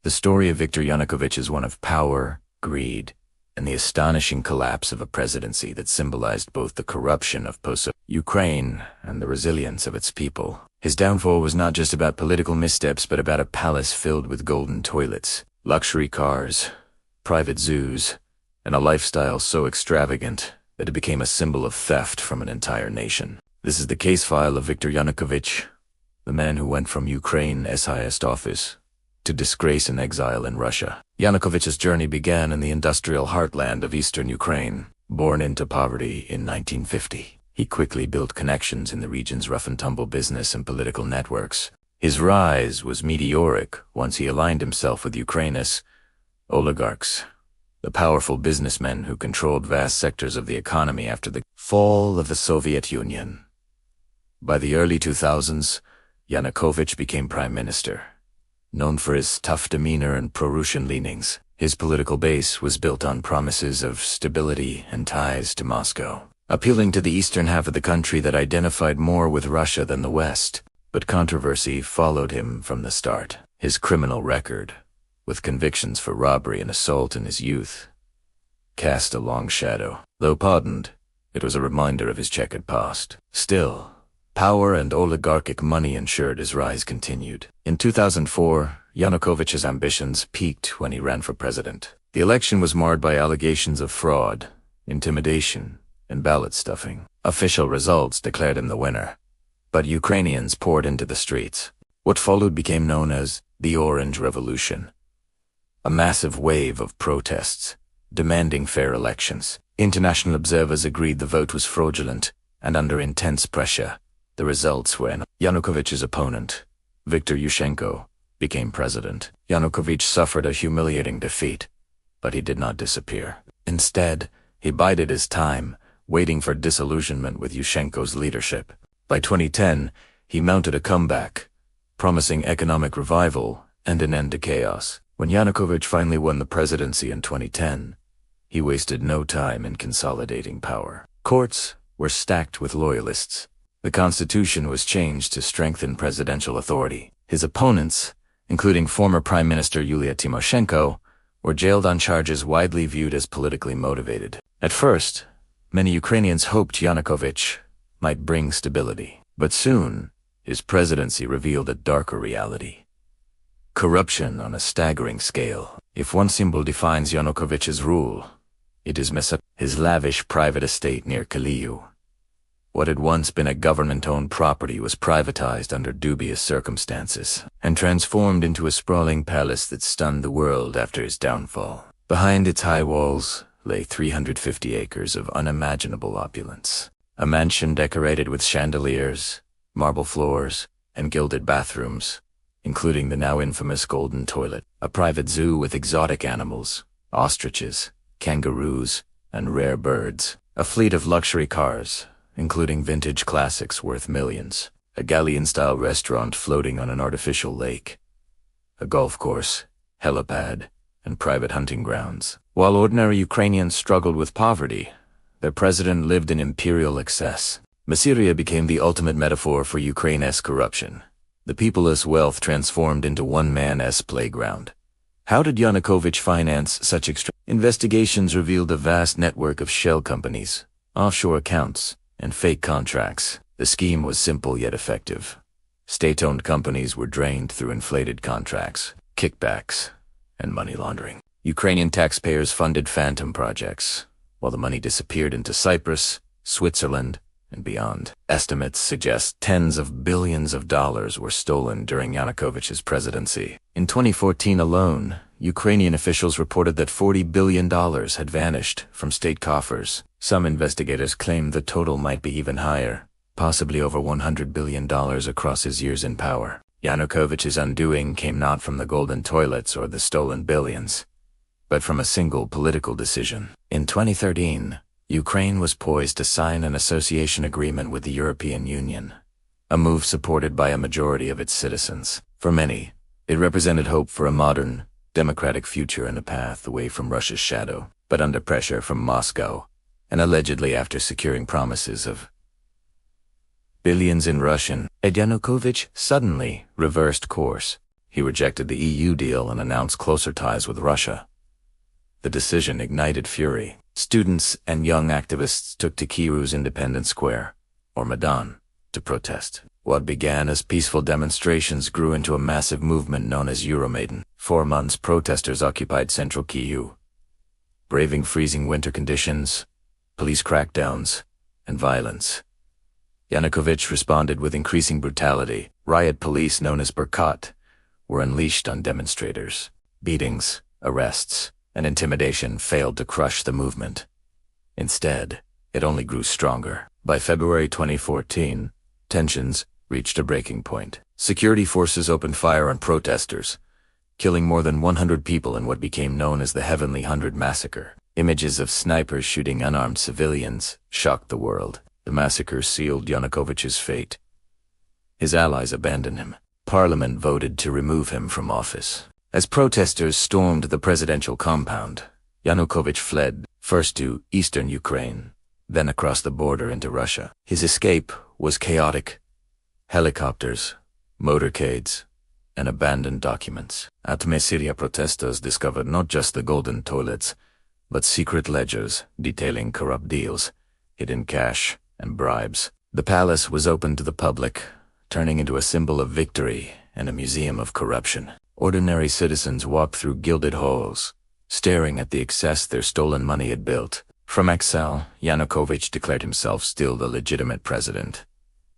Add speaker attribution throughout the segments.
Speaker 1: The story of Viktor Yanukovych is one of power, greed, and the astonishing collapse of a presidency that symbolized both the corruption of post-Ukraine and the resilience of its people. His downfall was not just about political missteps, but about a palace filled with golden toilets, luxury cars, private zoos, and a lifestyle so extravagant that it became a symbol of theft from an entire nation. This is the case file of Viktor Yanukovych, the man who went from Ukraine's highest office to disgrace and exile in Russia. Yanukovych's journey began in the industrial heartland of eastern Ukraine. Born into poverty in 1950, he quickly built connections in the region's rough-and-tumble business and political networks. His rise was meteoric once he aligned himself with Ukraine's oligarchs, the powerful businessmen who controlled vast sectors of the economy after the fall of the Soviet Union. By the early 2000s, Yanukovych became prime minister. Known for his tough demeanor and pro-Russian leanings, his political base was built on promises of stability and ties to Moscow, appealing to the eastern half of the country that identified more with Russia than the West. But controversy followed him from the start. His criminal record, with convictions for robbery and assault in his youth, cast a long shadow. Though pardoned, it was a reminder of his checkered past. Still, power and oligarchic money ensured his rise continued. In 2004, Yanukovych's ambitions peaked when he ran for president. The election was marred by allegations of fraud, intimidation, and ballot stuffing. Official results declared him the winner, but Ukrainians poured into the streets. What followed became known as the Orange Revolution, a massive wave of protests demanding fair elections. International observers agreed the vote was fraudulent, and under intense pressure, the results were Yanukovych's opponent, Viktor Yushchenko, became president. Yanukovych suffered a humiliating defeat, but he did not disappear. Instead, he bided his time, waiting for disillusionment with Yushchenko's leadership. By 2010, he mounted a comeback, promising economic revival and an end to chaos. When Yanukovych finally won the presidency in 2010, he wasted no time in consolidating power. Courts were stacked with loyalists. The constitution was changed to strengthen presidential authority. His opponents, including former Prime Minister Yulia Tymoshenko, were jailed on charges widely viewed as politically motivated. At first, many Ukrainians hoped Yanukovych might bring stability. But soon, his presidency revealed a darker reality. Corruption on a staggering scale. If one symbol defines Yanukovych's rule, it is his lavish private estate near Kyiv. What had once been a government-owned property was privatized under dubious circumstances and transformed into a sprawling palace that stunned the world after his downfall. Behind its high walls lay 350 acres of unimaginable opulence. A mansion decorated with chandeliers, marble floors, and gilded bathrooms, including the now infamous golden toilet. A private zoo with exotic animals, ostriches, kangaroos, and rare birds. A fleet of luxury cars, including vintage classics worth millions. A galleon-style restaurant floating on an artificial lake. A golf course, helipad, and private hunting grounds. While ordinary Ukrainians struggled with poverty, their president lived in imperial excess. Miseria became the ultimate metaphor for Ukraine's corruption. The people's wealth transformed into one man's playground. How did Yanukovych finance such Investigations revealed a vast network of shell companies, offshore accounts, and fake contracts. The scheme was simple yet effective. State-owned companies were drained through inflated contracts, kickbacks, and money laundering. Ukrainian taxpayers funded phantom projects, while the money disappeared into Cyprus, Switzerland, and beyond. Estimates suggest tens of billions of dollars were stolen during Yanukovych's presidency. In 2014 alone, Ukrainian officials reported that $40 billion had vanished from state coffers. Some investigators claim the total might be even higher, possibly over $100 billion across his years in power. Yanukovych's undoing came not from the golden toilets or the stolen billions, but from a single political decision. In 2013, Ukraine was poised to sign an association agreement with the European Union, a move supported by a majority of its citizens. For many, it represented hope for a modern, democratic future and a path away from Russia's shadow. But under pressure from Moscow, and allegedly after securing promises of billions in Russian, Yanukovych suddenly reversed course. He rejected the EU deal and announced closer ties with Russia. The decision ignited fury. Students and young activists took to Kiev's Independence Square, or Maidan, to protest. What began as peaceful demonstrations grew into a massive movement known as Euromaidan. 4 months, protesters occupied central Kyiv, braving freezing winter conditions, police crackdowns, and violence. Yanukovych responded with increasing brutality. Riot police, known as Berkut, were unleashed on demonstrators. Beatings, arrests, and intimidation failed to crush the movement. Instead, it only grew stronger. By February 2014, tensions reached a breaking point. Security forces opened fire on protesters, killing more than 100 people in what became known as the Heavenly 100 Massacre. Images of snipers shooting unarmed civilians shocked the world. The massacre sealed Yanukovych's fate. His allies abandoned him. Parliament voted to remove him from office. As protesters stormed the presidential compound, Yanukovych fled, first to eastern Ukraine, then across the border into Russia. His escape was chaotic. Helicopters, motorcades, and abandoned documents. At Mesiria, protesters discovered not just the golden toilets, but secret ledgers detailing corrupt deals, hidden cash, and bribes. The palace was open to the public, turning into a symbol of victory and a museum of corruption. Ordinary citizens walked through gilded halls, staring at the excess their stolen money had built. From Exile, Yanukovych declared himself still the legitimate president.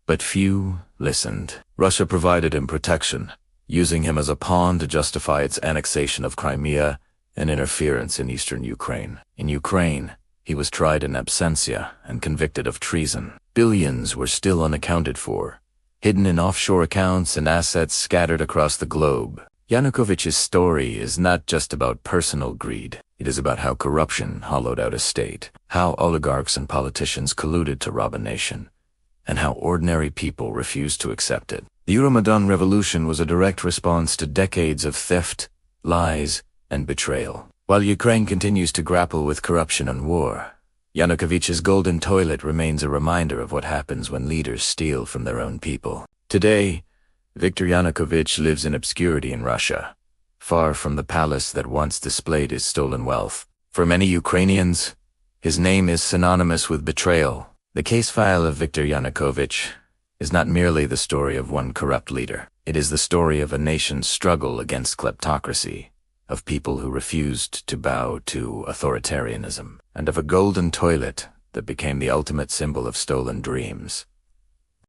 Speaker 1: But few listened. Russia provided him protection, using him as a pawn to justify its annexation of Crimea and interference in eastern Ukraine. In Ukraine, he was tried in absentia and convicted of treason. Billions were still unaccounted for, hidden in offshore accounts and assets scattered across the globe. Yanukovych's story is not just about personal greed. It is about how corruption hollowed out a state, how oligarchs and politicians colluded to rob a nation, and how ordinary people refused to accept it. The Euromaidan revolution was a direct response to decades of theft, lies, and betrayal. While Ukraine continues to grapple with corruption and war, Yanukovych's golden toilet remains a reminder of what happens when leaders steal from their own people. Today, Viktor Yanukovych lives in obscurity in Russia, far from the palace that once displayed his stolen wealth. For many Ukrainians, his name is synonymous with betrayal. The case file of Viktor Yanukovych is not merely the story of one corrupt leader. It is the story of a nation's struggle against kleptocracy, of people who refused to bow to authoritarianism, and of a golden toilet that became the ultimate symbol of stolen dreams.